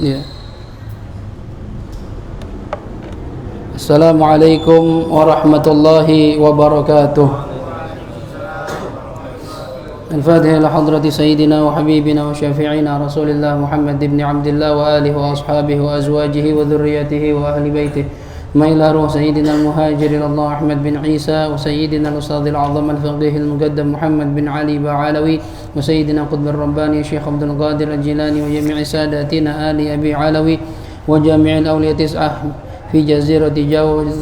Ya. Assalamualaikum warahmatullahi wabarakatuh. Al-Fatihah ila hadrati sayyidina wa habibina wa syafi'ina Rasulillah Muhammad ibn Abdullah wa alihi wa ashabihi wa azwajihi wa dhurriyyatihi wa ahli baitihi. Ma ila ruh sayyidina al-muhajir Allah Ahmad bin Isa wa sayyidina al-ustadh al-azam al-faqih al-muqaddam Muhammad bin Ali Ba'alawi wa sayyidina qutb al-rabbani Syekh Abdul Qadir al-Jilani wa jami'i sadatina ali Abi Alawi wa jami'il awliya tis'ah fi jazirati Jawa wa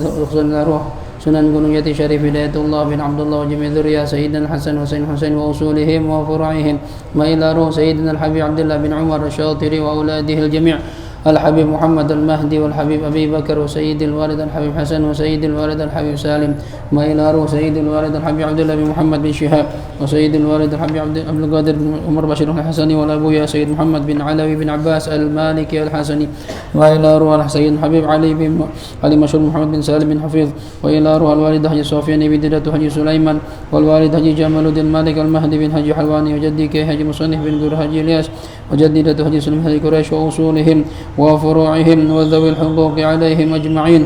ruh Sunan Gunung Jati Syarif Hidayatullah bin Abdullah wa jami' dzurriyyah Sayyidina Hasan Husain Husain wa usulihim wa furu'ihim ma ila ruh Sayyidina Al-Habib Abdullah bin Umar Asy-Syatiri wa auladihi al-jami' Al-Habib Muhammad Al-Mahdi wal Habib Abi Bakar wa Sayyidil Walid Al-Habib Hasan wa Sayyidil Walid Al-Habib Salim ma ila ruh Sayyidil Walid Al-Habib Abdullah bin Muhammad bin Syihab wa Sayyidil Walid Al-Habib Abdul Qadir bin Umar Bashir Al-Hasani wa Abu Ya Sayyid Muhammad bin Alawi bin Abbas Al-Maliki Al-Hasani wa ila ruh Sayyid Habib Ali bin Ali Mashhur Muhammad bin Salim bin Hafiz wa ila ruh Al-Walid Haji Sufyan bin Didatu Haji Sulaiman wal Walid Haji Jamaluddin Malik Al-Mahdi bin Haji Halwani wa jaddi Haji Musannif bin Gur Haji Ilyas وجددت حديث المهدي قريش وأصولهم وفروعهم وذوي الحقوق عليهم أجمعين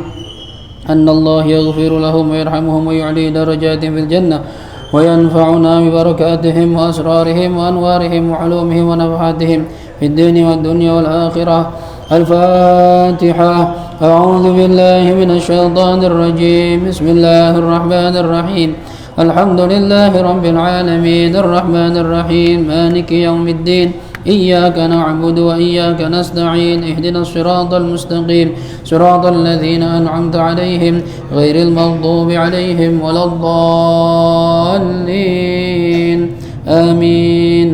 أن الله يغفر لهم ويرحمهم ويعلي درجاتهم في الجنة وينفعنا ببركاتهم وأسرارهم وأنوارهم وعلومهم ونفحاتهم في الدين والدنيا والآخرة. الفاتحة. أعوذ بالله من الشيطان الرجيم. بسم الله الرحمن الرحيم. الحمد لله رب العالمين الرحمن الرحيم مالك يوم الدين إياك نعبد وإياك نستعين اهدنا الصراط المستقيم صراط الذين أنعمت عليهم غير المغضوب عليهم ولا الضالين آمين.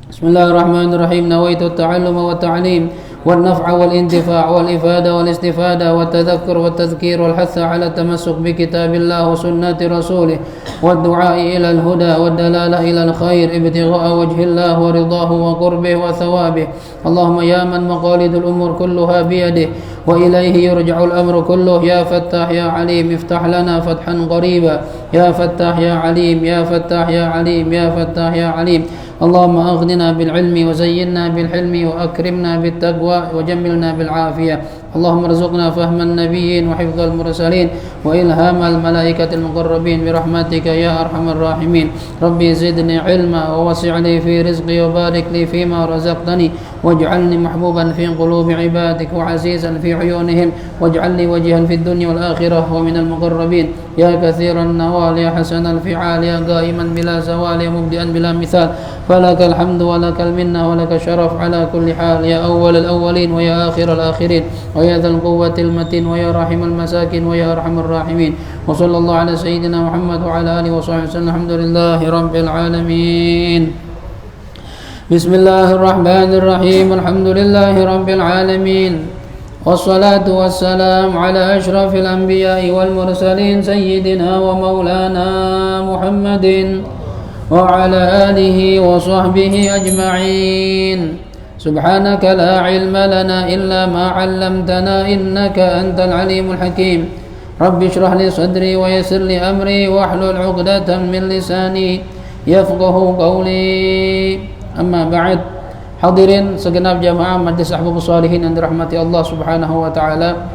بسم الله الرحمن الرحيم. نويت التعلم والتعليم والنفع والانتفاع والإفادة والاستفادة والتذكر والتذكير والحث على التمسك بكتاب الله وسنة رسوله والدعاء إلى الهدى والدلالة إلى الخير ابتغاء وجه الله ورضاه وقربه وثوابه. اللهم يا من مقاليد الأمور كلها بيده وإليه يرجع الأمر كله يا فتاح يا عليم افتح لنا فتحا قريبا يا فتاح يا عليم يا فتاح يا عليم يا فتاح يا عليم. اللهم أغننا بالعلم وزينا بالحلم وأكرمنا بالتقوى وجملنا بالعافية. اللهم ارزقنا فهم النبيين وحفظ المرسلين وإلهام الملائكة المقربين برحمتك يا أرحم الراحمين. ربي زدني علما ووسع لي في رزقي وبارك لي فيما رزقتني واجعلني محبوبا في قلوب عبادك وعزيزا في عيونهم واجعل لي وجها في الدنيا والآخرة ومن المقربين يا كثير النوال يا حسن الفعال يا قائما بلا زوال يا مبدئا بلا مثال. فلك الحمد ولك المنة ولك الشرف على كل حال يا أول الأولين ويا آخر الآخرين ويا ذا القوة المتين ويا راحم المساكين ويا أرحم الراحمين. وصلى الله على سيدنا محمد وعلى آله وصحبه وسلم. الحمد لله رب العالمين. بسم الله الرحمن الرحيم. الحمد لله رب العالمين والصلاة والسلام على أشرف الأنبياء والمرسلين سيدنا ومولانا محمد وعلى آله وصحبه أجمعين. سبحانك لا علم لنا إلا ما علمتنا إنك أنت العليم الحكيم. رب اشرح لي صدري ويسر لي أمري واحلل عقدة من لساني يفقه قولي. أما بعد. Hadirin segenap jamaah Majlis Ahbabus Shalihin yang dirahmati Allah Subhanahu wa taala.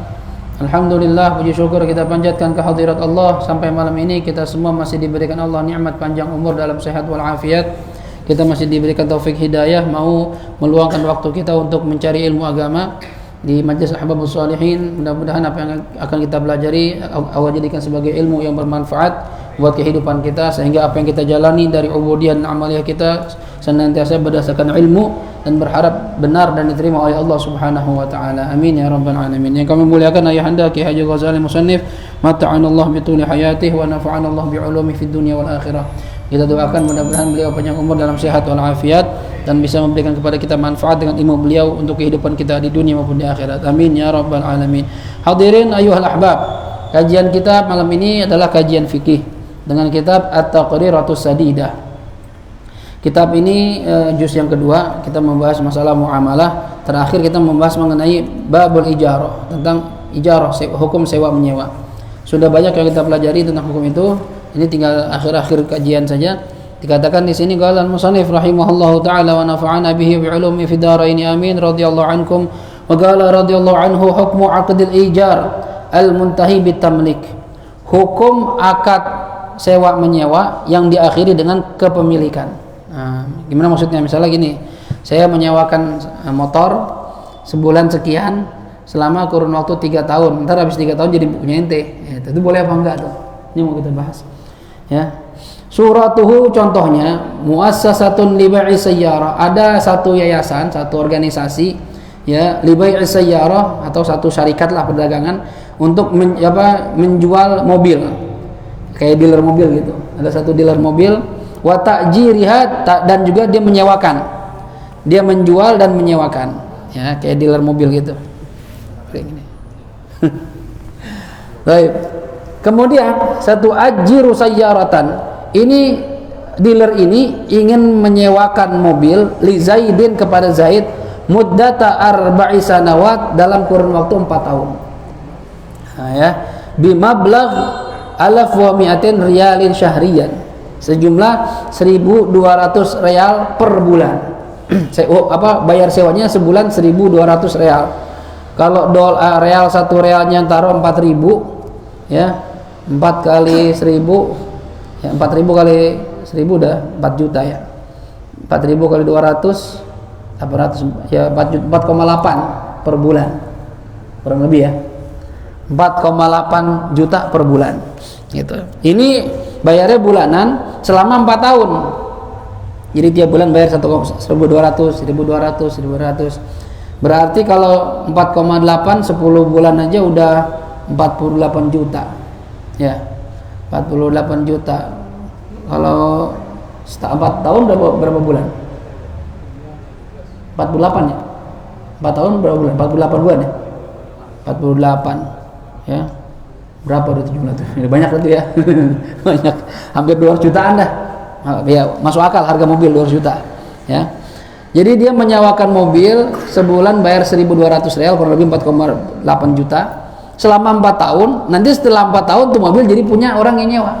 Alhamdulillah, puji syukur kita panjatkan kehadirat Allah. Sampai malam ini kita semua masih diberikan Allah nikmat panjang umur dalam sehat wal afiat. Kita masih diberikan taufik hidayah mau meluangkan waktu kita untuk mencari ilmu agama di Majlis Ahbabus Shalihin. Mudah-mudahan apa yang akan kita pelajari Allah jadikan sebagai ilmu yang bermanfaat buat kehidupan kita, sehingga apa yang kita jalani dari ubudiyah dan amaliyah kita senantiasa berdasarkan ilmu dan berharap benar dan diterima oleh Allah Subhanahu wa taala. Amin ya rabbal alamin. Yang kami muliakan ayahanda Ki Haji Ghazali Musannif, mata'ana Allah bi tuli hayatihi wa nafa'ana Allah bi ulumi fid dunya wal akhirah. Kita doakan mudah-mudahan beliau panjang umur dalam sehat wal afiat dan bisa memberikan kepada kita manfaat dengan ilmu beliau untuk kehidupan kita di dunia maupun di akhirat. Amin ya rabbal alamin. Hadirin ayyuhal ahbab, kajian kita malam ini adalah kajian fikih dengan kitab At-Taqriratus Sadidah. Kitab ini juz yang kedua, kita membahas masalah muamalah. Terakhir kita membahas mengenai babul ijarah, tentang ijarah, hukum sewa menyewa. Sudah banyak yang kita pelajari tentang hukum itu. Ini tinggal akhir-akhir kajian saja. Dikatakan di sini qala al-musannif rahimahullahu taala wa nafa'ana bihi bi ulumi fid dharain amin radhiyallahu ankum wa qala radhiyallahu anhu hukmu aqdil ijar al-muntahi bitamlik. Hukum akad sewa menyewa yang diakhiri dengan kepemilikan. Nah, gimana maksudnya? Misalnya gini, saya menyewakan motor sebulan sekian selama kurun waktu 3 tahun. Ntar habis 3 tahun jadi punya ente. Ya, itu boleh apa enggak tuh? Ini mau kita bahas. Ya. Suratuhu contohnya muassasatun li bai'i sayyarah. Ada satu yayasan, satu organisasi ya, li bai'i sayyarah atau satu syarikat lah perdagangan untuk menjual mobil. Kayak dealer mobil gitu. Ada satu dealer mobil wa ta'jiriha dan juga dia menyewakan. Dia menjual dan menyewakan. Ya, kayak dealer mobil gitu. Kayak gini. Baik. Kemudian satu ajiru sayyaratan. Ini dealer ini ingin menyewakan mobil li Zaidin kepada Zaid muddata arba'i sanawat dalam kurun waktu 4 tahun. Nah, ya, bimablagh 1,200 riyalin syahriyan, sejumlah 1.200 real per bulan. Bayar sewanya sebulan 1.200 real. Kalau real 1 realnya taruh 4.000 ya, 4 kali 1.000 ya, 4.000 kali 1.000 udah 4 juta ya. 4.000 kali 200 800 ya, 4,8 per bulan. Kurang lebih ya. 4,8 juta per bulan. Gitu. Ini bayarnya bulanan selama 4 tahun. Jadi tiap bulan bayar 1.200, 1.200, 1.200. Berarti kalau 4,8 10 bulan aja udah 48 juta. Ya. 48 juta. Kalau 4 tahun berapa bulan? 48 ya? 4 tahun berapa bulan? 48 bulan ya? 48 ya. Berapa udah jumlah tuh? Banyak itu ya. Banyak. Hampir 200 jutaan dah. Ya, masuk akal harga mobil 200 juta ya. Jadi dia menyewakan mobil sebulan bayar 1.200 real, kurang lebih 4,8 juta selama 4 tahun. Nanti setelah 4 tahun tuh mobil jadi punya orang yang nyewa.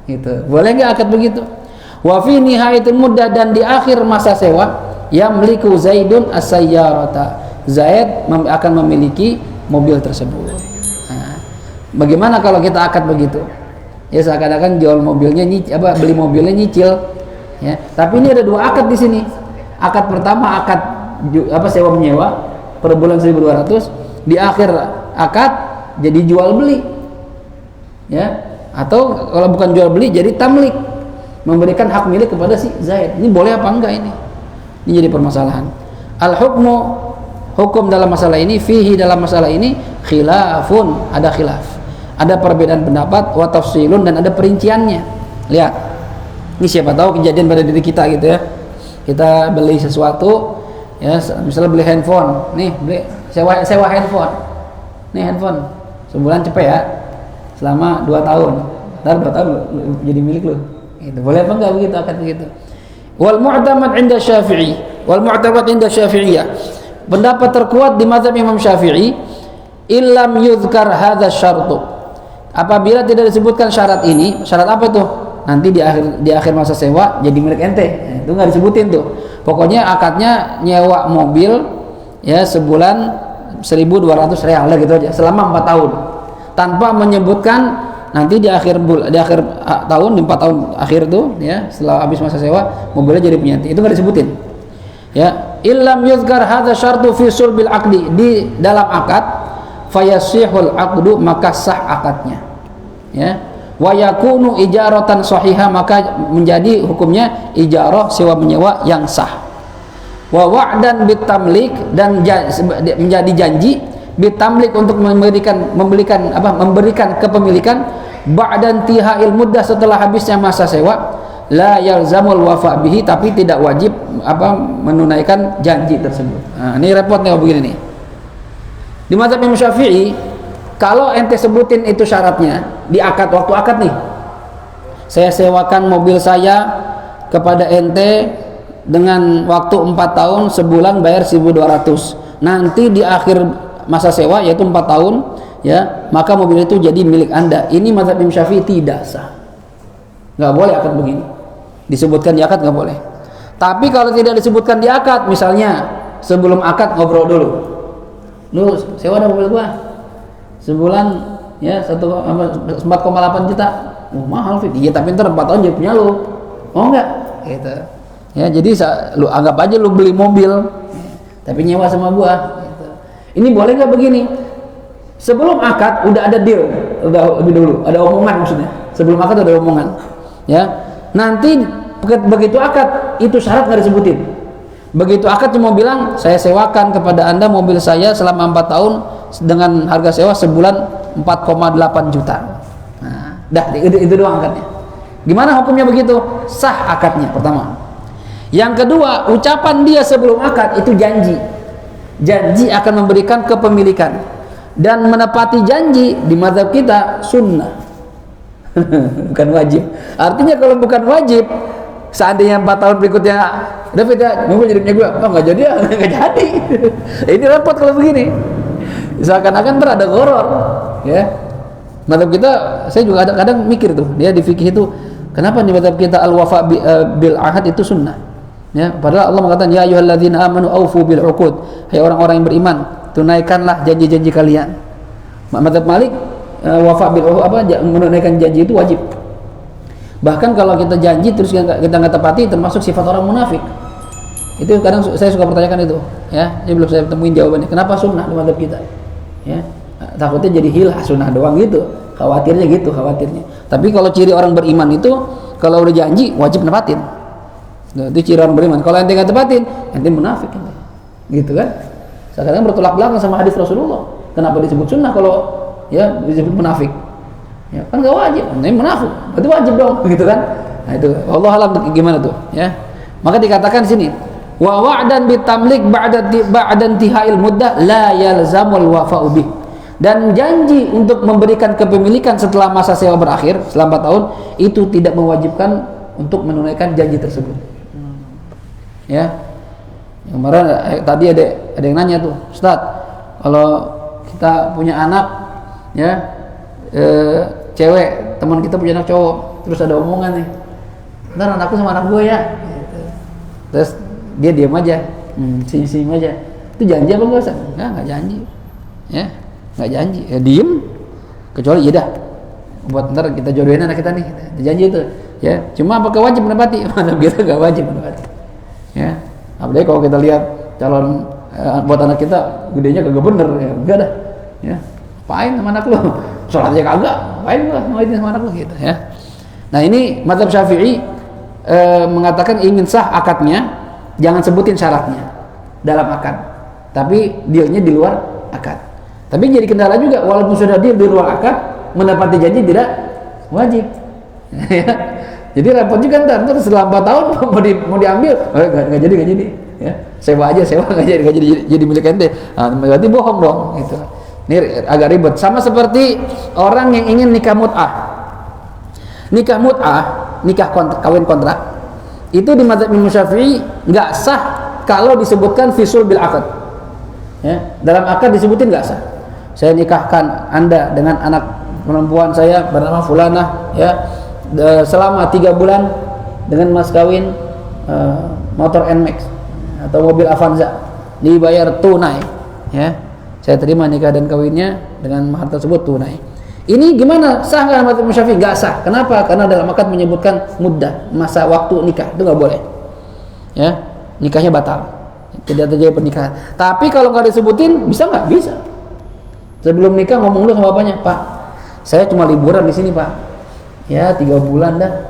Gitu. Boleh nggak akad begitu? Wa fi nihayatil muddah, dan di akhir masa sewa yamliku Zaidun as-sayyarata. Zaid akan memiliki mobil tersebut. Nah, bagaimana kalau kita akad begitu? Ya seakan-akan jual mobilnya beli mobilnya nyicil ya. Tapi ini ada 2 akad di sini. Akad pertama akad sewa menyewa per bulan 1.200, di akhir akad jadi jual beli ya, atau kalau bukan jual beli jadi tamlik, memberikan hak milik kepada si Zaid. Ini boleh apa enggak ini? Ini jadi permasalahan. Al-hukmu, hukum dalam masalah ini, fihi, dalam masalah ini khilafun, ada khilaf, ada perbedaan pendapat, wa tafsilun, dan ada perinciannya. Lihat, ini siapa tahu kejadian pada diri kita gitu ya. Kita beli sesuatu ya, misalnya beli handphone, nih beli sewa handphone, nih handphone sebulan cepet ya, selama 2 tahun, ntar 2 tahun jadi milik lu. Itu boleh apa enggak begitu, akad begitu? Wal mu'tamad 'inda Syafi'i, wal mu'tamad 'inda Syafi'iyah, pendapat terkuat di mazhab Imam Syafi'i, illam yuzkar hadza syartu, apabila tidak disebutkan syarat ini. Syarat apa tuh? Nanti di akhir masa sewa jadi milik ente. Nah, itu nggak disebutin tuh. Pokoknya akadnya nyewa mobil ya sebulan 1.200 real lah gitu aja selama 4 tahun, tanpa menyebutkan nanti di akhir tahun, di 4 tahun akhir tuh ya, setelah habis masa sewa mobilnya jadi punya ente. Itu nggak disebutin ya. Illam yuzkar hadza syartu fi sulbil aqdi, di dalam akad, fayasihul aqdu, maka sah akadnya ya. Wa yakunu ijaratan sahihah, maka menjadi hukumnya ijarah, sewa menyewa yang sah. Wa wa'dan bitamlik, dan menjadi janji bitamlik untuk memberikan kepemilikan ba'dan tihail muddah, setelah habisnya masa sewa, la yalzamul wafa bihi, tapi tidak wajib menunaikan janji tersebut. Nah, ini repotnya begini nih. Di mazhab Imam Syafi'i, kalau ente sebutin itu syaratnya di akad, waktu akad nih, saya sewakan mobil saya kepada ente dengan waktu 4 tahun, sebulan bayar 1.200. Nanti di akhir masa sewa yaitu 4 tahun ya, maka mobil itu jadi milik anda. Ini mazhab Imam Syafi'i tidak sah. Nggak boleh akad begini. disebutkan di akad nggak boleh. Tapi kalau tidak disebutkan di akad, misalnya sebelum akad ngobrol dulu, lu sewa ada mobil gua sebulan ya 4,8 juta, mahal Fit. Iya tapi ntar 4 tahun jadi punya lu, mau nggak? Gitu. Ya jadi lu anggap aja lu beli mobil, tapi nyewa sama gua. Gitu. Ini boleh nggak begini? Sebelum akad udah ada deal, udah lebih dulu, ada omongan maksudnya. Sebelum akad ada omongan, ya. Nanti begitu akad itu syarat nggak disebutin. Begitu akad cuma bilang saya sewakan kepada anda mobil saya selama 4 tahun dengan harga sewa sebulan 4,8 juta. Nah, dah itu doang akadnya. Gimana hukumnya begitu? Sah akadnya pertama. Yang kedua, ucapan dia sebelum akad itu janji. Janji akan memberikan kepemilikan. Dan menepati janji di mazhab kita sunnah. Bukan wajib. Artinya kalau bukan wajib, seandainya 4 tahun berikutnya David ya mobil jadi punya gue, oh nggak jadi ya, nggak jadi. Ini repot kalau begini. Seakan-akan ada goror, ya. Mazhab kita, saya juga kadang mikir tuh, dia di fikih itu, kenapa di mazhab kita al-wafa bil ahad itu sunnah? Ya, padahal Allah mengatakan ya ayyuhalladzina amanu aufu bil uqud. Hai orang-orang yang beriman, tunaikanlah janji-janji kalian. Mazhab Malik wafa bil menunaikan janji itu wajib. Bahkan kalau kita janji terus kita nggak tepati termasuk sifat orang munafik. Itu kadang saya suka pertanyakan itu, ya. Ini belum saya temuin jawabannya. Kenapa sunnah di mazhab kita? Ya, takutnya jadi hilah sunnah doang gitu. Khawatirnya gitu, khawatirnya. Tapi kalau ciri orang beriman itu kalau udah janji wajib nepatin. Nah, itu ciri orang beriman. Kalau ente nggak tepatin, ente munafik ente. Gitu kan? Sekarang bertolak belakang sama hadis Rasulullah. Kenapa disebut sunnah kalau ya disebut munafik? Ya kan nggak wajib, ente munafik. Berarti wajib dong, gitu kan? Nah itu Allah alam gimana tuh, ya. Maka dikatakan di sini wa wa'dan bitamlik ba'da intihail muddah la yalzamul wafa'u bih. Dan janji untuk memberikan kepemilikan setelah masa sewa berakhir selama 4 tahun itu tidak mewajibkan untuk menunaikan janji tersebut. Ya. Kemarin tadi ada yang nanya tuh, Ustaz, kalau kita punya anak ya cewek, teman kita punya anak cowok, terus ada omongan nih, ntar anakku sama anak gue ya, terus dia diam aja, senyum aja, itu janji apa enggak? Nggak janji, ya nggak janji, ya diem, kecuali ya dah, buat ntar kita jodohin anak kita nih, janji itu, ya cuma apakah wajib menepati? Mana kita nggak wajib menepati, ya, apalagi kalau kita lihat calon buat anak kita gedenya kagak bener, ya enggak dah, ya, apain sama anak lu, sholatnya kagak, apain lah mau itu sama anak lu gitu, ya. Nah ini mazhab Syafi'i mengatakan ingin sah akadnya, jangan sebutin syaratnya dalam akad, tapi dealnya di luar akad. Tapi jadi kendala juga, walaupun sudah deal di luar akad, menepati janji tidak wajib. Jadi repot juga ntar setelah 4 tahun mau diambil, nggak jadi, ya sewa aja nggak jadi milik ente, nah, berarti bohong dong, gitu. Ini agak ribet. Sama seperti orang yang ingin nikah mut'ah. Nikah mut'ah, nikah kawin kontrak, itu di mazhab Imam Syafi'i nggak sah kalau disebutkan fisul bil akad. Ya, dalam akad disebutin nggak sah. Saya nikahkan anda dengan anak perempuan saya bernama Fulanah, ya, selama 3 bulan dengan mas kawin motor NMAX atau mobil Avanza, dibayar tunai, ya. Saya terima nikah dan kawinnya dengan mahar tersebut tunai. Ini gimana? Sah nggak mazhab Imam Syafi'i? Nggak sah. Kenapa? Karena dalam akad menyebutkan muddah, masa waktu nikah, itu nggak boleh. Ya, nikahnya batal, tidak terjadi pernikahan. Tapi kalau nggak disebutin, bisa nggak? Bisa. Sebelum nikah ngomong dulu sama bapaknya, Pak, saya cuma liburan di sini, Pak. Ya 3 bulan dah.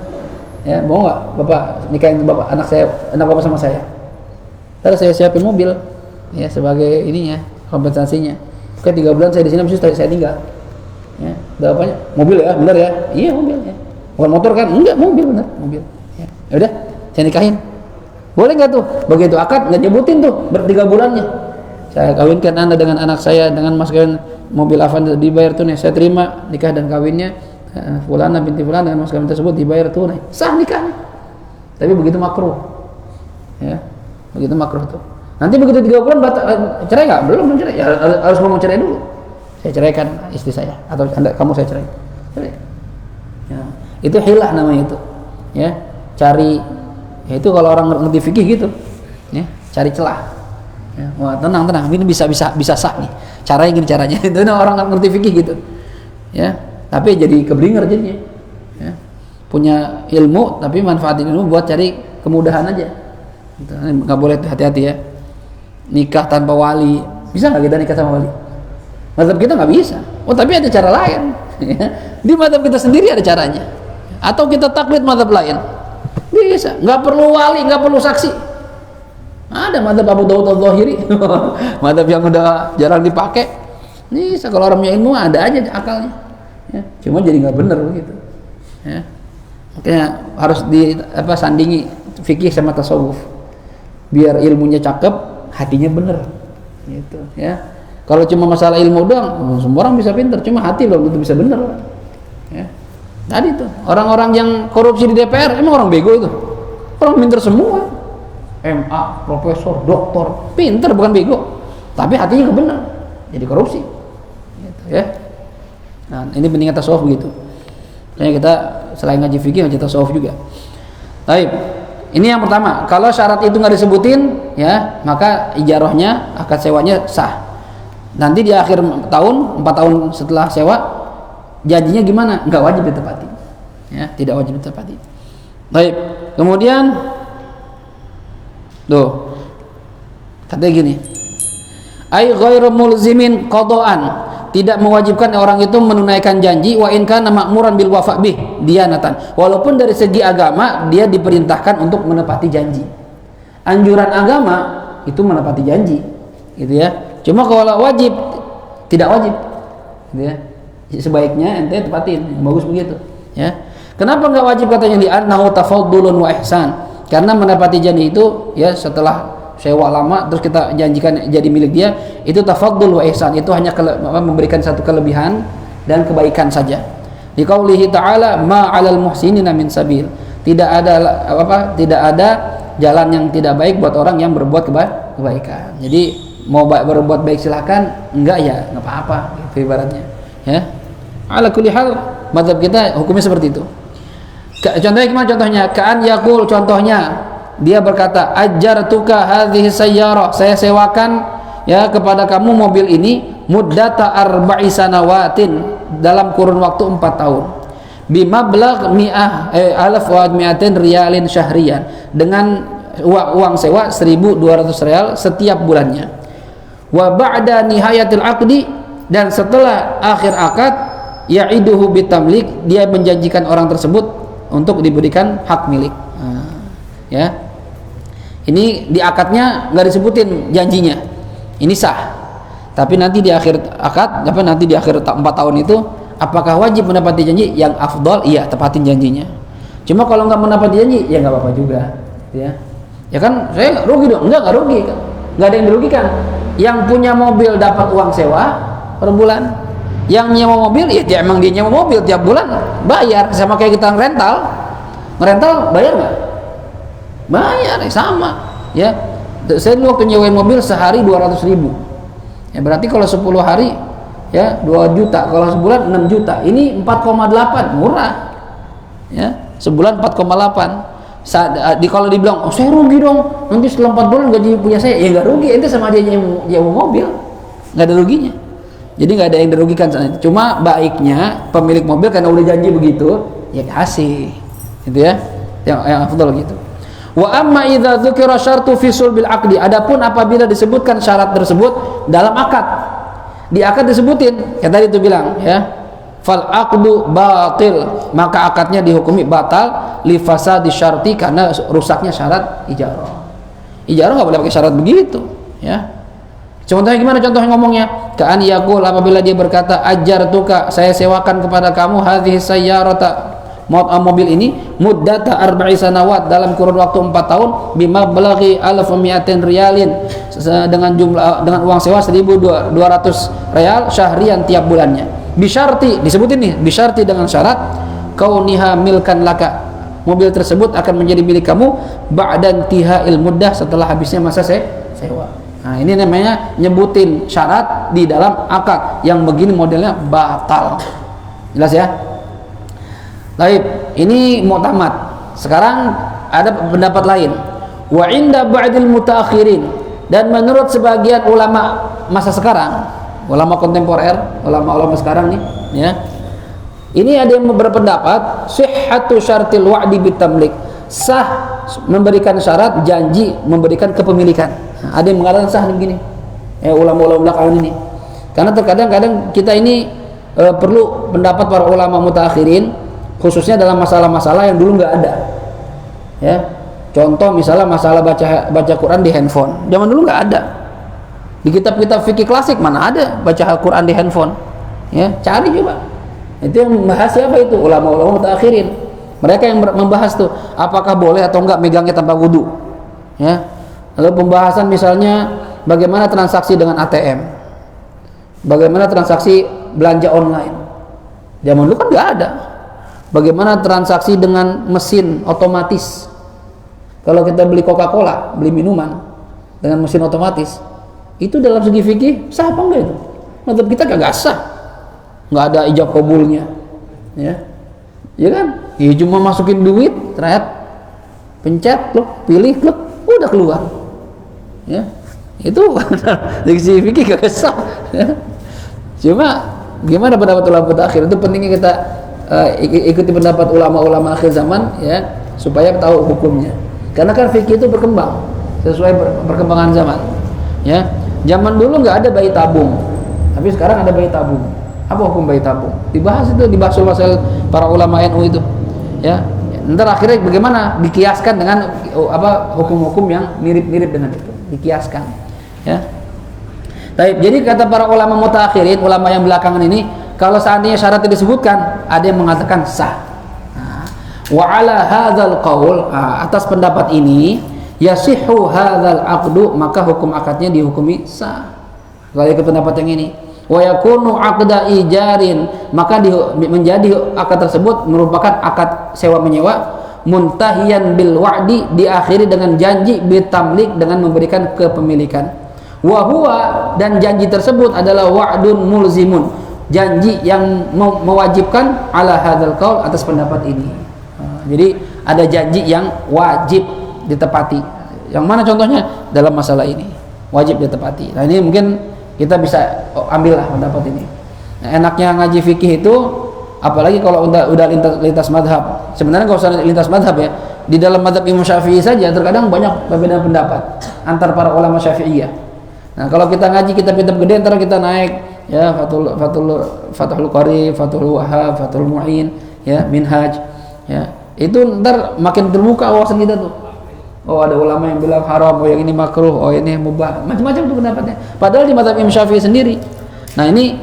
Ya mau nggak bapak nikahin bapak anak bapak sama saya? Terus saya siapin mobil, ya sebagai ininya kompensasinya. Oke 3 bulan saya di sini, habis itu saya tinggal. Ya, bapaknya mobil ya, benar ya? Iya mobil ya. Bukan motor kan? Enggak, mobil benar, mobil. Ya udah, saya nikahin. Boleh nggak tuh? Begitu akad nggak nyebutin tuh 3 bulannya. Saya kawinkan anda dengan anak saya dengan mas kawin mobil Avanza dibayar tunai. Saya terima nikah dan kawinnya Fulana binti Fulan dengan mas kawin tersebut dibayar tunai. Sah nikahnya. Tapi begitu makruh. Ya, begitu makruh tuh. Nanti begitu 3 bulan cerai nggak? Belum cerai. Ya, harus ngomong cerai dulu. Saya ceraikan istri saya atau kamu saya cerai. Ya. Itu hilah namanya itu. Ya. cari, ya itu kalau orang ngerti fikih gitu, ya, cari celah. Ya, wah tenang, ini bisa sah nih. Caranya gini caranya. Itu orang ngerti fikih gitu. Ya, tapi jadi keblinger jadinya. Ya. Punya ilmu tapi manfaatin ilmu buat cari kemudahan aja. Gitu. Nggak boleh, hati-hati ya. Nikah tanpa wali, bisa nggak kita nikah sama wali? Mazhab kita nggak bisa. Oh tapi ada cara lain. Di mazhab kita sendiri ada caranya. Atau kita taklid mazhab lain, bisa. Nggak perlu wali, nggak perlu saksi. Ada mazhab Abu Dawud al-Zahiri, mazhab yang udah jarang dipakai. Bisa, kalau orang punya ilmu ada aja akalnya. Ya, cuma jadi nggak bener begitu. Ya. Makanya harus sandingi fikih sama tasawuf. Biar ilmunya cakep, hatinya bener. Gitu. Ya. Kalau cuma masalah ilmu doang, semua orang bisa pinter, cuma hati belum tentu bisa bener. Ya. Tadi tuh orang-orang yang korupsi di DPR emang orang bego itu, orang pinter semua, MA, profesor, doktor, pinter bukan bego, tapi hatinya nggak bener, jadi korupsi. Gitu, ya. Nah ini pentingnya tasawuf begitu. Makanya kita selain ngaji fikih ngaji tasawuf juga. Baik, ini yang pertama. Kalau syarat itu nggak disebutin, ya maka ijarahnya, akad sewanya sah. Nanti di akhir tahun, 4 tahun setelah sewa, janjinya gimana? Nggak wajib ditepati. Ya, tidak wajib ditepati. Baik. Kemudian, tuh, katanya gini. Ai ghairu mulzimin qada'an, tidak mewajibkan orang itu menunaikan janji wa in kana ma'muran bil wafa' bih diyanatan. Walaupun dari segi agama dia diperintahkan untuk menepati janji. Anjuran agama itu menepati janji, gitu ya. Cuma kalau wajib, tidak wajib, gitu ya. Sebaiknya ente tepatin, bagus begitu, ya. Kenapa nggak wajib katanya? Li annahu tafaddulun wa ihsan. Karena menepati janji itu, ya setelah sewa lama terus kita janjikan jadi milik dia, itu tafaddul wa ihsan, itu hanya memberikan satu kelebihan dan kebaikan saja. Di qaulihi ta'ala ma 'alal muhsinina min sabil. Tidak ada jalan yang tidak baik buat orang yang berbuat kebaikan. Jadi mau berbuat baik silahkan, enggak ya nggak apa-apa gitu ibaratnya, ya. Ala kulli hal mazhab kita hukumnya seperti itu. Contohnya gimana? Contohnya ka'an yaqul, contohnya dia berkata ajartuka hadhihi sayyara, saya sewakan ya kepada kamu mobil ini muddata arba'i sanawatin, dalam kurun waktu 4 tahun, bimablagh alaf wa mi'atin riyalin syahriyan, dengan uang sewa 1.200 real setiap bulannya. Wa ba'da nihayatil aqdi, dan setelah akhir akad, ya'iduhu bitamlik, dia menjanjikan orang tersebut untuk diberikan hak milik. Ya, ini di akadnya nggak disebutin janjinya, ini sah. Tapi nanti di akhir akad, nanti di akhir 4 tahun itu, apakah wajib menepati janji? Yang afdal iya tepatin janjinya. Cuma kalau nggak menepati janji, ya nggak apa-apa juga, ya. Ya kan saya rugi dong? Nggak rugi kan? Nggak ada yang dirugikan. Yang punya mobil dapat uang sewa per bulan, yang nyewa mobil ya emang dia nyewa mobil tiap bulan bayar, sama kayak kita ngerental bayar nggak? Bayar, sama ya. Saya dulu waktu nyewain mobil sehari 200.000, ya berarti kalau 10 hari ya 2 juta, kalau sebulan 6 juta, ini 4,8, murah ya, sebulan 4,8. Kalau dibilang oh saya rugi dong, nanti setelah 4 bulan gaji punya saya, ya nggak rugi, itu sama aja nyewa mobil, nggak ada ruginya. Jadi nggak ada yang dirugikan. Cuma baiknya pemilik mobil karena udah janji begitu, ya kasih, gitu ya, yang afdal gitu. Wa amma idza dzukira syartu fi sulbil aqdi, adapun apabila disebutkan syarat tersebut dalam akad, di akad disebutin, ya tadi itu bilang ya, fal aqdu batil, maka akadnya dihukumi batal li fasadi syarti, karena rusaknya syarat ijarah. Ijarah nggak boleh pakai syarat begitu, ya. Contohnya gimana? Contohnya ngomongnya ka'an yaqul, apabila dia berkata ajartuka, saya sewakan kepada kamu hadhihi sayyarata, mobil ini muddata arba'i sanawat, dalam kurun waktu 4 tahun, bima balaghi alaf mi'atin riyalin, dengan uang sewa 1.200 real syahrian tiap bulannya. Bisyarti, disebutin nih, bisyarti dengan syarat kauniha milkan laka, mobil tersebut akan menjadi milik kamu ba'dan tihail muddah, setelah habisnya masa sewa. Nah ini namanya nyebutin syarat di dalam akad, yang begini modelnya batal. Jelas ya? Baik, ini mu'tamad, sekarang ada pendapat lain. Wa inda ba'dil mutaakhirin, dan menurut sebagian ulama masa sekarang, ulama kontemporer, ulama-ulama sekarang nih, ya. Ini ada yang berpendapat sihhatu syartil wa'di bitamlik, sah memberikan syarat janji memberikan kepemilikan. Nah, ada yang mengatakan sah begini. Ulama-ulama belakangan ini. Karena terkadang-kadang kita ini perlu pendapat para ulama mutaakhirin, khususnya dalam masalah-masalah yang dulu nggak ada. Ya. Contoh misalnya masalah baca Quran di handphone. Zaman dulu nggak ada. Di kitab-kitab fikih klasik mana ada baca Al-Quran di handphone? Ya, cari coba. Itu yang membahas siapa itu? Ulama-ulama mutaakhirin. Mereka yang membahas tuh apakah boleh atau enggak megangnya tanpa wudu. Ya. Lalu pembahasan misalnya bagaimana transaksi dengan ATM. Bagaimana transaksi belanja online. Zaman dulu kan nggak ada. Bagaimana transaksi dengan mesin otomatis. Kalau kita beli Coca-Cola, beli minuman dengan mesin otomatis, itu dalam segi fikih sah apa enggak itu? Menurut kita kagak sah. Nggak ada ijab kabulnya, ya kan? Ya cuma masukin duit, ternyata pencet, pilih, udah keluar, ya itu dari segi fikih gak sah. Ya. Cuma gimana pendapat ulama akhir itu pentingnya kita ikuti pendapat ulama-ulama akhir zaman, ya, supaya tahu hukumnya. Karena kan fikih itu berkembang sesuai perkembangan zaman, ya. Zaman dulu nggak ada bayi tabung, tapi sekarang ada bayi tabung. Apa hukum bayi tabung? Dibahas itu di bahasul masail para ulama NU itu, ya. Ntar akhirnya bagaimana dikiaskan dengan hukum-hukum yang mirip-mirip dengan itu, dikiaskan, ya. Jadi kata para ulama mutaakhirin, ulama yang belakangan ini, kalau seandainya syarat disebutkan, ada yang mengatakan sah. Wa ala hadzal qaul, atas pendapat ini, yasihhu hadzal aqdu, maka hukum akadnya dihukumi sah. Kalau ikut pendapat yang ini, wa yakunu aqda ijarin, maka menjadi akad tersebut merupakan akad sewa menyewa, muntahiyan bil wa'di, diakhiri dengan janji, bitamlik, dengan memberikan kepemilikan. Wa huwa, dan janji tersebut adalah wa'dun mulzimun, janji yang mewajibkan, ala hadzal qaul, atas pendapat ini. Jadi ada janji yang wajib ditepati. Yang mana contohnya dalam masalah ini wajib ditepati. Nah, ini mungkin kita bisa ambillah pendapat ini. Nah, enaknya ngaji fikih itu, apalagi kalau udah lintas madhab. Sebenarnya kalau usah lintas madhab, ya, di dalam madhab Imam Syafi'i saja terkadang banyak perbedaan pendapat antar para ulama Syafi'iyah. Nah, kalau kita ngaji kitab-kitab gede, ntar kita naik, ya, Fathul Qarib, Fathul Wahhab, Fathul Mu'in, ya, Minhaj, ya, itu ntar makin terbuka wawasan kita tuh. Oh, ada ulama yang bilang haram, oh yang ini makruh, oh ini mubah, macam-macam tuh pendapatnya. Padahal di mazhab Imam Syafi'i sendiri. Nah, ini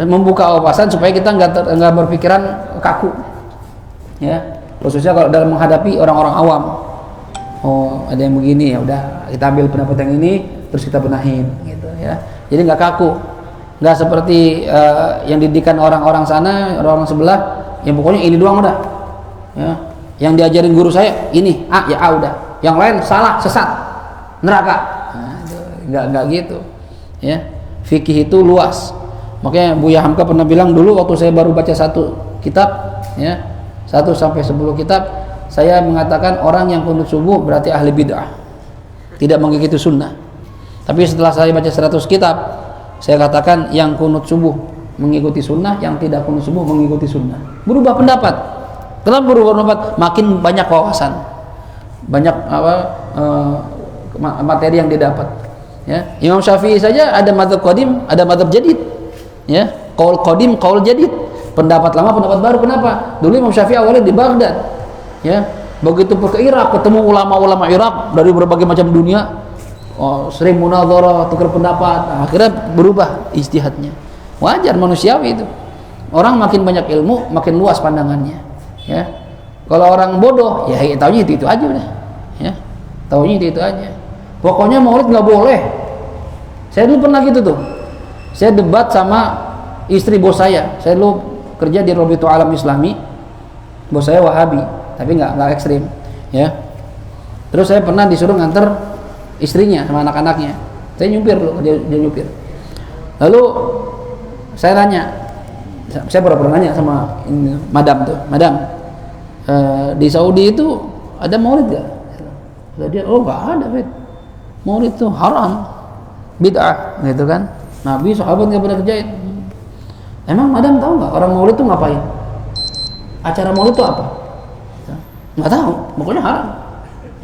membuka wawasan supaya kita nggak berpikiran kaku, ya, khususnya kalau dalam menghadapi orang-orang awam. Oh, ada yang begini, ya udah kita ambil pendapat yang ini, terus kita benahin, gitu, ya. Jadi nggak kaku, nggak seperti yang didikan orang-orang sana, orang-orang sebelah, yang pokoknya ini doang udah, ya. Yang diajarin guru saya ini A, ya A udah. Yang lain salah, sesat, neraka. Nah, enggak gitu, ya. Fikih itu luas. Makanya Buya Hamka pernah bilang dulu waktu saya baru baca satu kitab, ya, 1 sampai 10 kitab, saya mengatakan orang yang kunut subuh berarti ahli bid'ah, tidak mengikuti sunnah. Tapi setelah saya baca 100 kitab, saya katakan yang kunut subuh mengikuti sunnah, yang tidak kunut subuh mengikuti sunnah. Berubah pendapat. Kenapa berubah pendapat? Makin banyak wawasan, banyak materi yang didapat, ya. Imam Syafi'i saja ada madzhab qadim, ada madzhab jadid, ya. Qaul qadim, qaul jadid, pendapat lama, pendapat baru. Kenapa? Dulu Imam Syafi'i awalnya di Baghdad, ya. Begitu ke Irak, ketemu ulama-ulama Irak dari berbagai macam dunia, sering munadharah, tukar pendapat. Nah, akhirnya berubah ijtihadnya. Wajar, manusiawi itu. Orang makin banyak ilmu, makin luas pandangannya, ya. Kalau orang bodoh, ya taunya itu aja udah, ya, taunya itu aja. Pokoknya maulid nggak boleh. Saya dulu pernah gitu tuh. Saya debat sama istri bos saya. Saya dulu kerja di Robitul Alam Islami. Bos saya Wahabi, tapi nggak ekstrim, ya. Terus saya pernah disuruh nganter istrinya sama anak-anaknya. Saya nyupir dulu, dia nyupir. Lalu saya nanya, saya pernah nanya sama madam tuh, madam, di Saudi itu ada maulid gak? Kata dia, oh gak ada, Fit. Maulid itu haram, bid'ah, gitu kan. Nabi, sahabat gak pernah kerjain. Emang madam tahu nggak orang maulid itu ngapain? Acara maulid itu apa? Nggak tahu, pokoknya haram.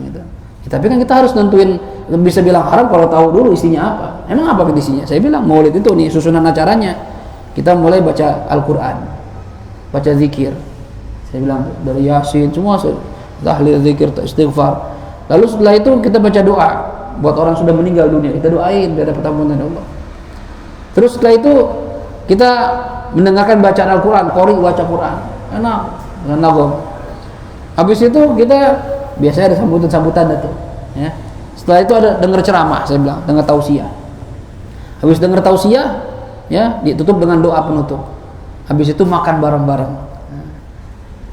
Gitu. Tapi kan kita harus nentuin, bisa bilang haram kalau tahu dulu isinya apa. Emang apa isinya? Saya bilang maulid itu nih susunan acaranya. Kita mulai baca Al-Quran, baca zikir. Saya bilang dari Yasin semua, tahlil, zikir, istighfar. Lalu setelah itu kita baca doa buat orang sudah meninggal dunia. Kita doain biar dapat ampunan Allah. Terus setelah itu kita mendengarkan bacaan Al-Quran, qori baca Quran, enak, nagom. Habis itu kita biasanya ada sambutan-sambutan itu, ya. Setelah itu ada dengar ceramah, saya bilang, dengar tausiah. Habis dengar tausiah, ya, ditutup dengan doa penutup. Habis itu makan bareng-bareng.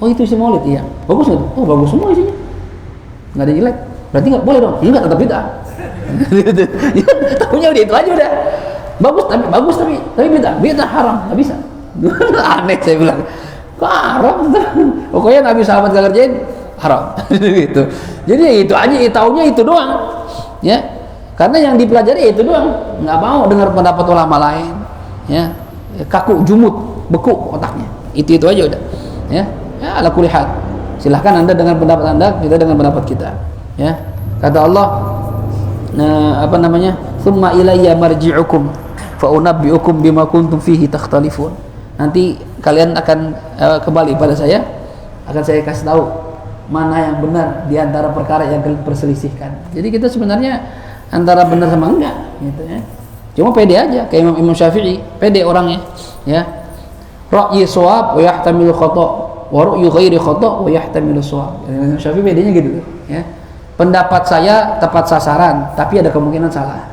Oh itu isi maulid, iya. Bagus nggak? Oh bagus semua isinya. Nggak ada jelek. Berarti nggak boleh dong? Enggak, tetap bid'ah. Tahunya udah itu aja udah. Bagus tapi bid'ah haram, nggak bisa. Aneh saya bilang, kok haram? Pokoknya Nabi sahabat gak kerjain haram. Gitu. Jadi itu aja, taunya itu doang, ya. Karena yang dipelajari itu doang, nggak mau dengar pendapat ulama lain, ya. Kaku, jumut, beku otaknya. Itu aja udah, ya. Ya ala kulli hal. Silahkan Anda dengan pendapat Anda, kita dengan pendapat kita, ya. Kata Allah, apa namanya? Tsumma ilayya marji'ukum fa unabbi'ukum bima kuntum fihi takhtalifun. Nanti kalian akan kembali pada saya, akan saya kasih tahu mana yang benar di antara perkara yang kalian perselisihkan. Jadi kita sebenarnya antara benar sama enggak, gitu ya. Cuma pede aja, kayak Imam Syafi'i, pede orangnya, ya. Ra'yi shawab wa yahtamilu khata' wa ra'yu ghairi khata' wa yahtamilu shawab. Imam Syafi'i pedenya gitu, ya. Pendapat saya tepat sasaran, tapi ada kemungkinan salah.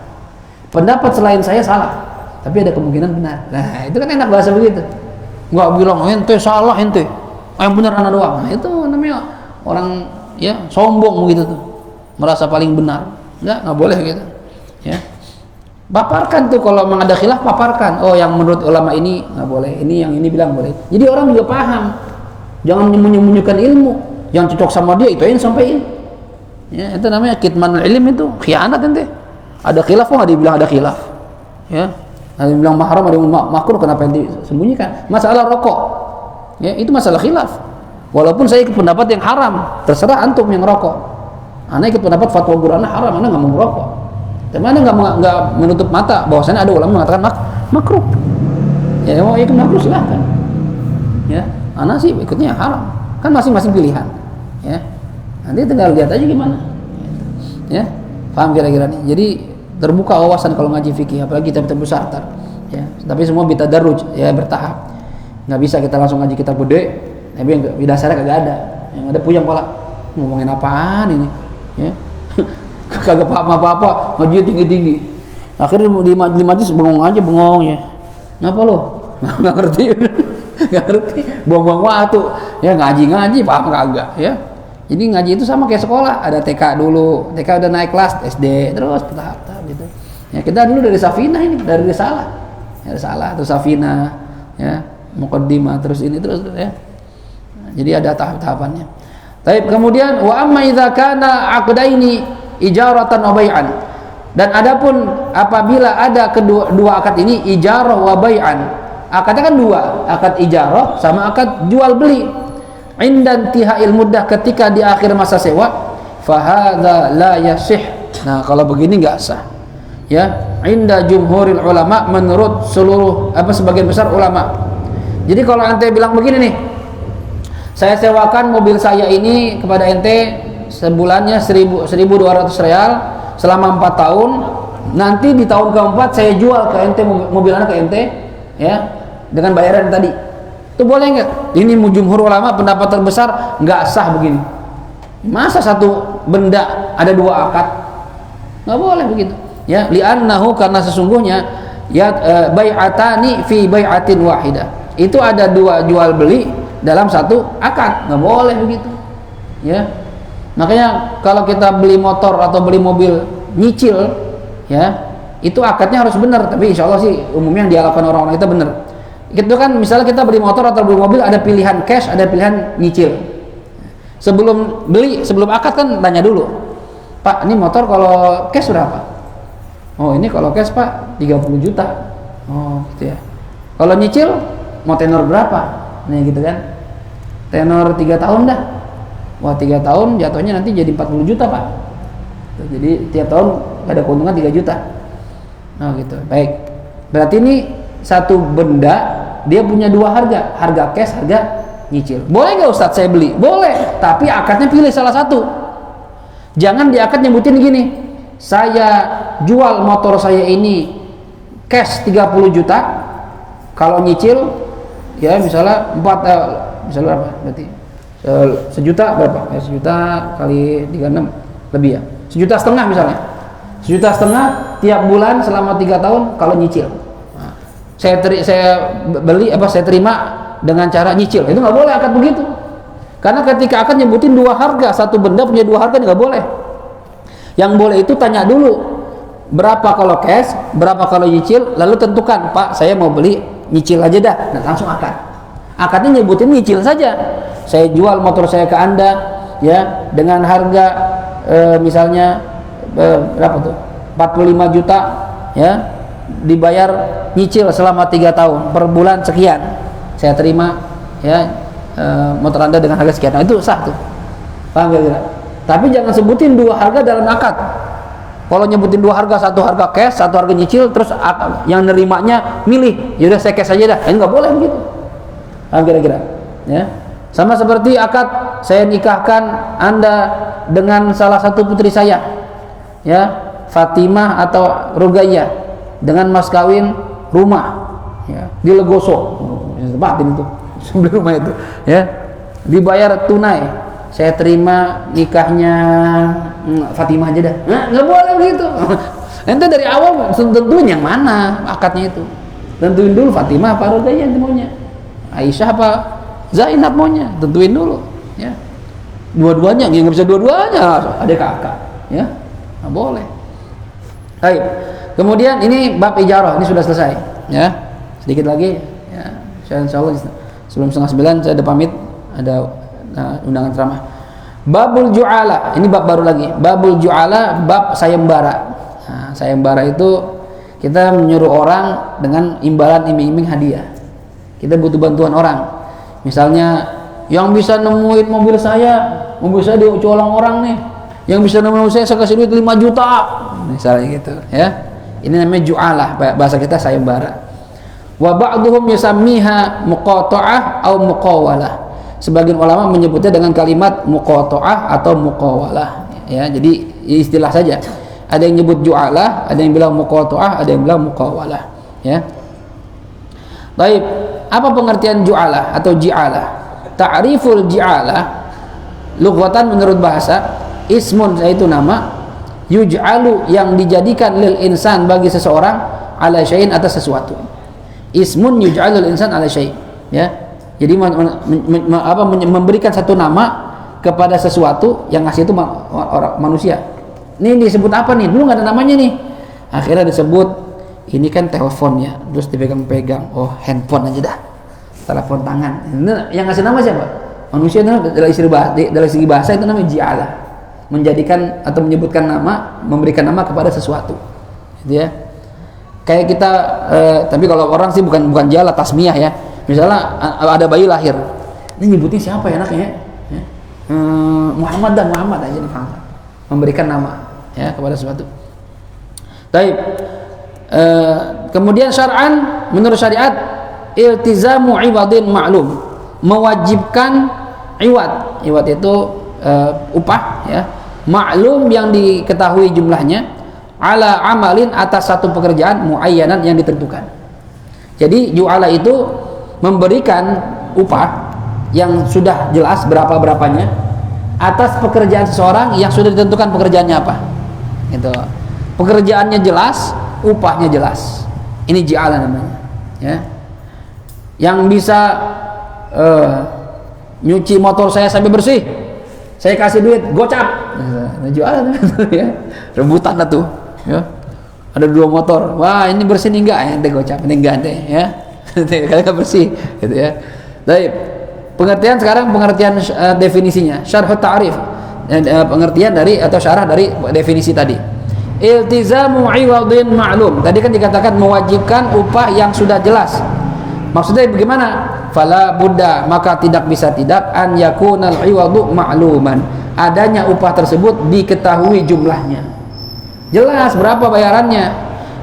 Pendapat selain saya salah, tapi ada kemungkinan benar. Nah, itu kan enak bahasa begitu. Enggak bilang ente salah ente. Yang benar anak doang. Nah, itu namanya orang ya sombong begitu tuh. Merasa paling benar. Enggak boleh gitu. Ya. Paparkan tuh kalau memang ada khilaf, paparkan. Oh, yang menurut ulama ini enggak boleh. Ini yang ini bilang boleh. Jadi orang juga paham. Jangan menyembunyikan ilmu. Yang cocok sama dia itu yang sampaikan. Ya, itu namanya kitmanul ilm itu, khianat ente. Ada khilaf kok enggak dibilang ada khilaf. Ya. Ada yang bilang mahram, ada yang makruh, kenapa yang disembunyikan? Masalah rokok, ya itu masalah khilaf. Walaupun saya ikut pendapat yang haram, terserah antum yang rokok. Anda ikut pendapat fatwa Qur'an haram, Anda nggak mau merokok. Tapi Anda nggak menutup mata bahwasanya ada ulama mengatakan makruh. Ya mau ikut makruh silahkan. Ya, Anda sih ikutnya yang haram. Kan masing-masing pilihan. Ya, nanti tinggal lihat aja gimana. Ya, paham kira-kira nih. Jadi terbuka wawasan kalau ngaji fikih, apalagi kitab-kitab besar tar, ya. Tapi semua bitadarruj, ya bertahap. Nggak bisa kita langsung ngaji kitab gede, tapi yang dasarnya kagak ada. Yang ada puyeng kepala, ngomongin apaan ini, ya. Kagak paham apa-apa, ngaji tinggi-tinggi. Akhirnya di majlis bengong ya. Ngapa lo? Nggak ngerti, nggak ngerti. Buang-buang waktu, ya ngaji paham kagak, ya. Jadi ngaji itu sama kayak sekolah, ada TK dulu, TK udah naik kelas, SD, terus bertahap-tahap gitu. Ya kita dulu dari Safinah ini, dari Risalah, ya Risalah, terus Safinah, ya Muqaddimah, terus ini terus, ya. Jadi ada tahap-tahapannya. Tapi kemudian wa amma idza kana aqdaini ijaratan wa bai'an. Dan adapun apabila ada dua akad ini ijarah wa bai'an. Akadnya kan dua, akad ijarah sama akad jual beli. Indan tihail muddah, ketika di akhir masa sewa, fahadha la yasih. Nah kalau begini nggak sah, ya. Inda jumhuril ulama, menurut seluruh sebagian besar ulama. Jadi kalau ente bilang begini nih, saya sewakan mobil saya ini kepada ente sebulannya 1.200 real selama 4 tahun. Nanti di tahun keempat saya jual ke ente mobilnya ke ente, ya, dengan bayaran tadi. Itu boleh nggak? Ini jumhur ulama pendapat terbesar nggak sah begini. Masa satu benda ada dua akad? Nggak boleh begitu. Ya, li'annahu, karena sesungguhnya ya bai'atani fi bai'atin wahidah. Itu ada dua jual beli dalam satu akad. Nggak boleh begitu. Ya. Makanya kalau kita beli motor atau beli mobil nyicil, ya, itu akadnya harus benar. Tapi insya Allah sih umumnya yang dilakukan orang-orang itu benar. Itu kan misalnya kita beli motor atau beli mobil, ada pilihan cash, ada pilihan nyicil. Sebelum beli, sebelum akad kan tanya dulu, Pak, ini motor kalau cash berapa? Oh, ini kalau cash Pak 30 juta. Oh, gitu ya. Kalau nyicil mau tenor berapa? Nih gitu kan. Tenor 3 tahun dah. Wah, 3 tahun jatuhnya nanti jadi 40 juta Pak. Jadi tiap tahun ada keuntungan 3 juta. Nah gitu. Baik. Berarti ini satu benda dia punya dua harga, harga cash, harga nyicil. Boleh nggak Ustadz saya beli? Boleh, tapi akadnya pilih salah satu. Jangan di akad nyebutin gini, saya jual motor saya ini cash 30 juta, kalau nyicil ya misalnya misalnya berapa? Berarti sejuta berapa? Sejuta kali 36 lebih ya. 1,5 juta misalnya. 1,5 juta tiap bulan selama 3 tahun kalau nyicil. Nah, saya terima dengan cara nyicil. Itu nggak boleh akad begitu. Karena ketika akad nyebutin dua harga, satu benda punya dua harga, nggak boleh. Yang boleh itu tanya dulu berapa kalau cash, berapa kalau nyicil, lalu tentukan, Pak, saya mau beli nyicil aja dah. Nah, langsung akad. Akadnya nyebutin nyicil saja. Saya jual motor saya ke Anda ya dengan harga misalnya berapa tuh? 45 juta ya, dibayar nyicil selama 3 tahun, per bulan sekian. Saya terima ya motor Anda dengan harga sekian. Nah, itu sah tuh. Paham gak? Tapi jangan sebutin dua harga dalam akad. Kalau nyebutin dua harga, satu harga cash, satu harga nyicil, terus yang nerimanya milih, yaudah saya cash aja dah. Ini nggak boleh begitu. Paham kira-kira? Ya. Sama seperti akad saya nikahkan Anda dengan salah satu putri saya, ya, Fatimah atau Rugaiyah, dengan mas kawin rumah, ya, di Legoso, tempatin itu, sebelum rumah itu, ya, dibayar tunai. Saya terima nikahnya Fatimah aja dah. Nah, nggak boleh begitu. Ente dari awal tentuin yang mana akadnya itu. Tentuin dulu Fatimah apa Rugaiyah maunya, Aisyah apa Zainab maunya, tentuin dulu, ya. Dua-duanya, yang nggak bisa dua-duanya, ada kakak, ya, nggak boleh. Baik. Kemudian ini bab ijarah, ini sudah selesai, ya. Sedikit lagi, ya. Insyaallah sebelum 8:30 saya ada pamit, ada undangan ceramah. Babul ju'ala, ini bab baru lagi. Babul ju'ala, bab sayembara. Nah, sayembara itu kita menyuruh orang dengan imbalan iming-iming hadiah. Kita butuh bantuan orang. Misalnya yang bisa nemuin mobil saya dicolong orang nih. Yang bisa nemuin saya kasih duit 5 juta. Misalnya gitu, ya. Ini namanya ju'alah, bahasa kita sayembara. Wa ba'dhum yusammiha muqata'ah atau muqawalah. Sebagian ulama menyebutnya dengan kalimat muqata'ah atau muqawalah, ya. Jadi istilah saja. Ada yang nyebut ju'alah, ada yang bilang muqata'ah, ada yang bilang muqawalah, ya. Baik, apa pengertian ju'alah atau ji'alah? Ta'riful ji'alah lughatan menurut bahasa ismun, yaitu nama, yuj'alu yang dijadikan lil insan bagi seseorang ala syai'in atas sesuatu. Ismun yuj'alu lil insan ala syai', ya. Jadi memberikan satu nama kepada sesuatu yang ngasih itu orang manusia. Ini disebut apa nih? Dulu nggak ada namanya nih. Akhirnya disebut ini kan teleponnya, terus dipegang-pegang, oh handphone aja dah, telepon tangan. Ini yang ngasih nama siapa? Manusia. Dari segi bahasa itu namanya ji'alah, menjadikan atau menyebutkan nama, memberikan nama kepada sesuatu, gitu ya. Kayak kita tapi kalau orang sih bukan ji'alah, tasmiyah ya. Misalnya ada bayi lahir, ini nyebutin siapa ya anaknya, ya? Muhammad aja nih, memberikan nama, ya, kepada sesuatu. Baik. Kemudian syar'an, menurut syariat, iltizamu iwadin ma'lum, mewajibkan iwad itu upah, ya, ma'lum yang diketahui jumlahnya, ala amalin atas satu pekerjaan muayyanan yang ditentukan. Jadi ju'ala itu memberikan upah yang sudah jelas berapa-berapanya atas pekerjaan seseorang yang sudah ditentukan pekerjaannya apa, gitu. Pekerjaannya jelas, upahnya jelas. Ini ji'alah namanya, ya. Yang bisa nyuci motor saya sampai bersih, saya kasih duit gocap. Nah, ji'alah, ya. Rebutan lah tuh, ya. Ada 2 motor, wah ini bersih nih enggak, ente gocap, ini enggak ente, ya. Kalian bersih, gitu ya. Baik. Pengertian sekarang pengertian definisinya, syarh ta'rif. Pengertian dari atau syarah dari definisi tadi. Iltizamu 'iwadin ma'lum. Tadi kan dikatakan mewajibkan upah yang sudah jelas. Maksudnya bagaimana? Fala budda, maka tidak bisa tidak an yakunal 'iwadu ma'luman. Adanya upah tersebut diketahui jumlahnya. Jelas berapa bayarannya.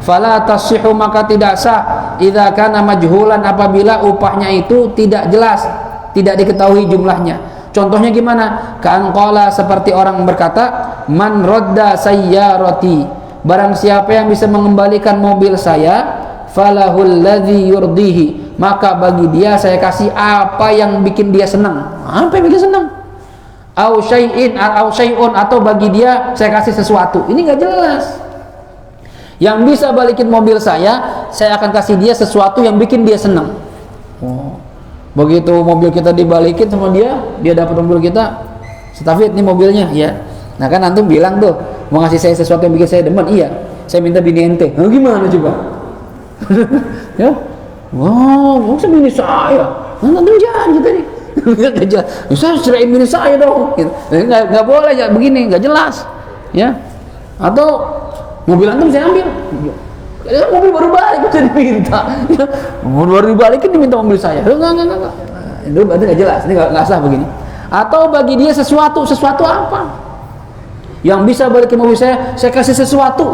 Fala tasihhu, maka tidak sah idza kana majhulan, apabila upahnya itu tidak jelas, tidak diketahui jumlahnya. Contohnya gimana? Ka'an qala, seperti orang berkata, man radda sayyarati, barang siapa yang bisa mengembalikan mobil saya, falahul ladzi yurdihi, maka bagi dia saya kasih apa yang bikin dia senang. Apa yang bikin senang? Au syai'un, atau bagi dia saya kasih sesuatu. Ini nggak jelas. Yang bisa balikin mobil saya akan kasih dia sesuatu yang bikin dia senang. Begitu mobil kita dibalikin sama dia dapat mobil kita, Stafid ini mobilnya, ya. Nah kan antum bilang tuh mau ngasih saya sesuatu yang bikin saya demen, iya. Saya minta bini ente. Nah, gimana coba? Ya, wow, maksud bini saya. Nah, antum janji tadi. Nggak jelas. Saya cerain bini saya dong. Nggak boleh ya begini, nggak jelas. Ya. Atau mobil antum saya ambil. Mobil baru balik bisa diminta. Mobil baru dibalikin diminta mobil saya. Enggak. Itu berarti nggak jelas. Ini nggak sah begini. Atau bagi dia sesuatu apa? Yang bisa balikin mobil saya kasih sesuatu.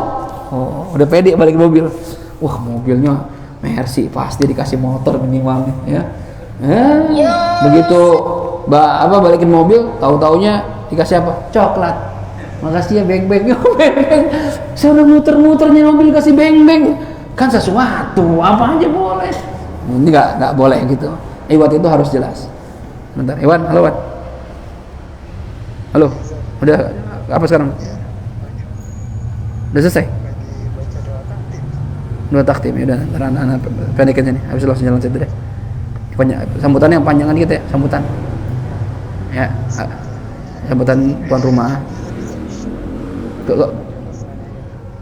Oh, udah pede balik mobil. Wah, mobilnya Mercy, pasti dikasih motor minimal, ya. Begitu balikin mobil, tahu-taunya dikasih apa? Coklat. Makasih ya beng-beng. Saya udah muter-muternya mobil kasih beng-beng. Kan sesuatu, apa aja boleh. Ini nggak boleh gitu. Iwat itu harus jelas. Bentar, Iwan, halo Wan. Halo, udah apa sekarang? Udah selesai? Dua taktim, ya udah. Anak-anak pendekin sini. Habis langsung jalan situ deh. Sambutannya yang panjangan gitu ya, sambutan. Ya, sambutan tuan rumah.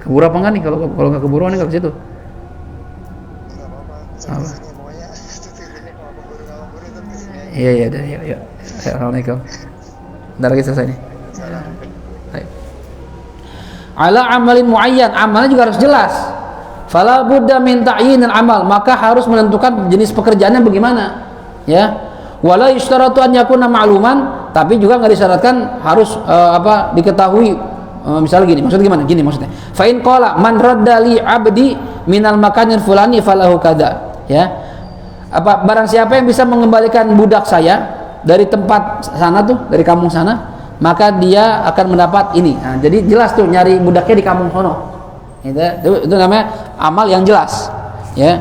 Keburu apa enggak nih? Kalau nggak keburu nih nggak ke situ. Apa? Iya. Assalamualaikum. Bentar lagi selesai nih. Ala amalin muayyan, amalnya juga harus jelas. Fala budda min ta'yinil amal, maka harus menentukan jenis pekerjaannya bagaimana. Ya. Wala yushtaratu an yakuna ma'luman, tapi juga nggak disyaratkan harus diketahui. Misalnya gini, maksudnya gimana? Gini maksudnya. Fa in qala man radda li 'abdi minal makanin fulani falahu kadza. Ya. Barang siapa yang bisa mengembalikan budak saya dari tempat sana tuh, dari kampung sana, maka dia akan mendapat ini. Nah, jadi jelas tuh nyari budaknya di kampung sono. Itu namanya amal yang jelas. Ya.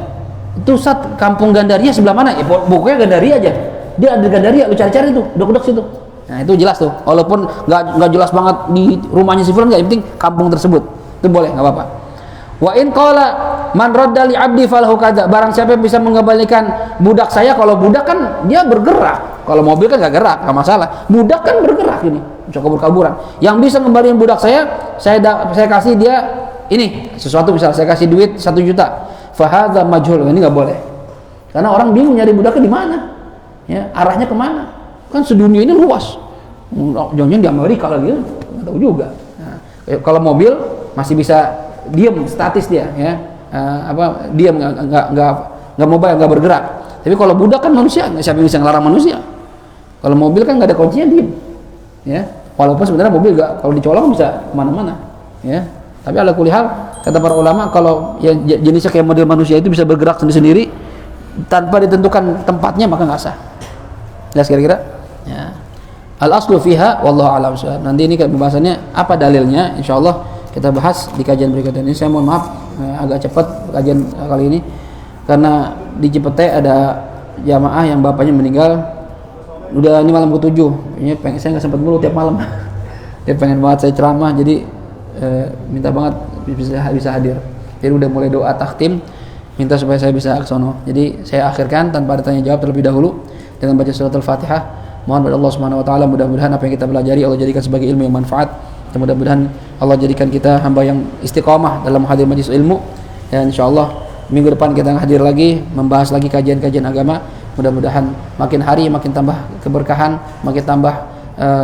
Itu saat kampung Gandaria sebelah mana? Ya, pokoknya Gandaria aja. Dia ada Gandaria, lu cari-cari tuh, dok-dok situ. Nah, itu jelas tuh. Walaupun nggak jelas banget di rumahnya si fulan, yang penting kampung tersebut. Itu boleh, nggak apa-apa. Wa in qala man radda li 'abdi falahu kadza. Barang siapa yang bisa mengembalikan budak saya, kalau budak kan dia bergerak. Kalau mobil kan nggak gerak, nggak masalah. Budak kan bergerak ini, bisa kabur-kaburan. Yang bisa ngembaliin budak saya kasih dia ini sesuatu, misalnya saya kasih duit 1 juta. Fa hadza majhul. Ini nggak boleh. Karena orang bingung nyari budaknya di mana. Ya, arahnya kemana? Kan sedunia ini luas. Jangan-jangan di Amerika lagi, nggak tahu juga. Nah, kalau mobil masih bisa diam, statis dia, ya. Diam, nggak mobile, nggak bergerak. Tapi kalau budak kan manusia, siapa yang bisa ngelarang manusia? Kalau mobil kan nggak ada kuncinya, diam, ya. Walaupun sebenarnya mobil kalau dicolong bisa kemana-mana, ya. Tapi ala kulli hal, kata para ulama, kalau ya jenisnya kayak model manusia itu bisa bergerak sendiri-sendiri tanpa ditentukan tempatnya, maka nggak sah. Jelas kira-kira? Ya. Al-aslu fiha wallahu a'lam. Nanti ini pembahasannya apa dalilnya, insyaallah kita bahas di kajian berikutnya. Ini saya mohon maaf agak cepat kajian kali ini karena di Cipete ada jamaah yang bapaknya meninggal. Udah ini malam ke-7. Ini saya nggak sempat mulu tiap malam. Dia pengen banget saya ceramah, jadi minta banget bisa hadir. Jadi udah mulai doa takhtim, minta supaya saya bisa ke sono. Jadi saya akhirkan tanpa ada tanya jawab terlebih dahulu dengan baca surat Al-Fatihah. Mohon pada Allah Subhanahu wa taala, mudah-mudahan apa yang kita pelajari Allah jadikan sebagai ilmu yang manfaat. Dan mudah-mudahan Allah jadikan kita hamba yang istiqamah dalam hadir majlis ilmu. Dan insyaallah minggu depan kita hadir lagi membahas lagi kajian-kajian agama Mudah-mudahan makin hari makin tambah keberkahan, makin tambah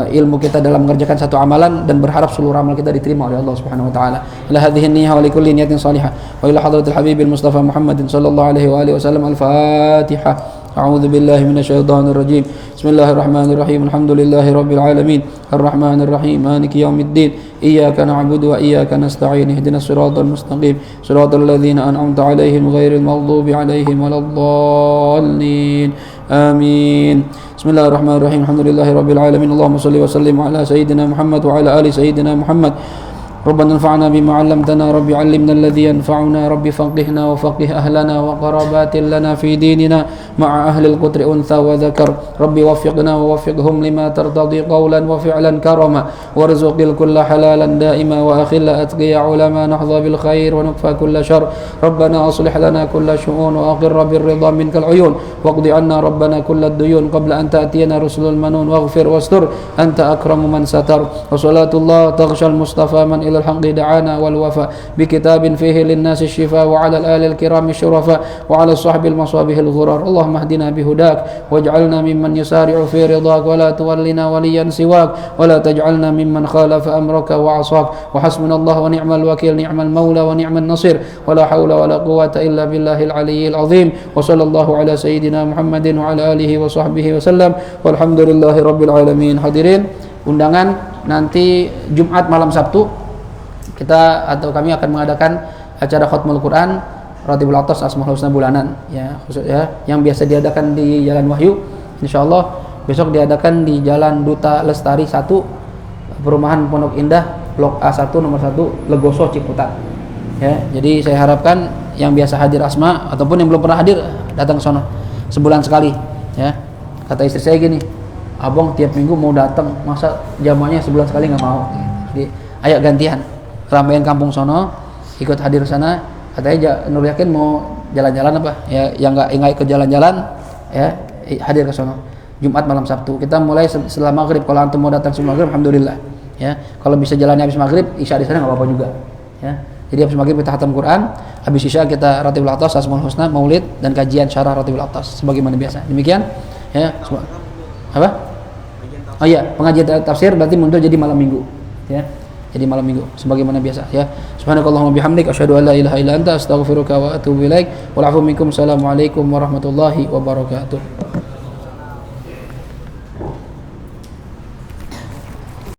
ilmu kita dalam mengerjakan satu amalan, dan berharap seluruh amal kita diterima oleh Allah Subhanahu wa taala. Ila hadhihi niyyah wa likulli niyatin salihah wa ila hadratil habibil mustafa Muhammadin sallallahu alaihi wa alihi wasallam. Al-Fatihah. A'udzu billahi minasyaitonir rajim. Bismillahirrahmanirrahim. Alhamdulillahi rabbil alamin. Arrahmanir rahim. Maliki yaumiddin. Iyyaka na'budu wa iyyaka nasta'in. Ihdinas siratal mustaqim. Siratal ladzina an'amta 'alaihim ghairil maghdubi 'alaihim waladdallin. Amin. Bismillahirrahmanirrahim. Alhamdulillahi rabbil alamin. Allahumma shalli wa sallim ala sayyidina Muhammad wa ala ali sayyidina Muhammad. ربنا انفعنا بما علمتنا ربي علمنا الذي ينفعنا ربي فقهنا وفقه أهلنا وقرابات لنا في ديننا مع أهل القدر أنثى وذكر ربي وفقنا ووفقهم لما ترتضي قولا وفعلا كرما وارزق الكل حلالا دائما وأخل أتقيا علما نحظى بالخير ونكفى كل شر ربنا أصلح لنا كل شؤون وأقر بالرضا منك العيون واقض عنا ربنا كل الديون قبل أن تأتينا رسل المنون واغفر واستر أنت أكرم من ستر وصلاة الله تغشى المصطفى من إلى الحق دعانا والوفاء بكتاب فيه للناس الشفاء وعلى الآل الكرام الشرفاء وعلى الصحب المصابيح الغرار اللهم اهدنا بهداك واجعلنا ممن يسارع في رضاك ولا تولنا وليا سواك ولا تجعلنا ممن خالف أمرك وعصاك وحسبنا الله ونعم الوكيل نعم المولى ونعم النصير ولا حول ولا قوة إلا بالله العلي العظيم وصلى الله على سيدنا محمد وعلى آله وصحبه وسلم والحمد لله رب العالمين. Hadirin undangan, nanti Jumat malam Sabtu kita atau kami akan mengadakan acara Khatmul Quran Ratibul Atas Asmaul Husna bulanan ya, khusus ya, yang biasa diadakan di Jalan Wahyu. Insyaallah besok diadakan di Jalan Duta Lestari 1, Perumahan Pondok Indah, Blok A1 nomor 1, Legoso Ciputat. Ya, jadi saya harapkan yang biasa hadir Asma ataupun yang belum pernah hadir datang ke sono sebulan sekali ya. Kata istri saya gini, "Abang tiap minggu mau datang, masa jamaahnya sebulan sekali nggak mau?" Jadi ayo gantian. Ramaian kampung sono ikut hadir sana. Katanya Nur Yakin mau jalan-jalan apa ya, yang nggak ikut jalan-jalan ya hadir ke sono Jumat malam Sabtu. Kita mulai setelah maghrib. Kalau antum mau datang sebelum maghrib alhamdulillah ya. Kalau bisa jalannya habis maghrib, isya di sana nggak apa-apa juga ya. Jadi habis maghrib kita khatam Quran, habis isya kita Ratibul Atas Asmaul Husna, maulid dan kajian syarah Ratibul Atas sebagaimana biasa. Demikian ya. Apa? Oh iya, pengajian tafsir berarti mundur jadi malam minggu ya. Jadi malam minggu sebagaimana biasa ya. Subhanakallahumma bihamdik asyhadu an la ilaha illa anta astaghfiruka wa atubu ilaik. Wal afu minkum. Assalamualaikum warahmatullahi wabarakatuh.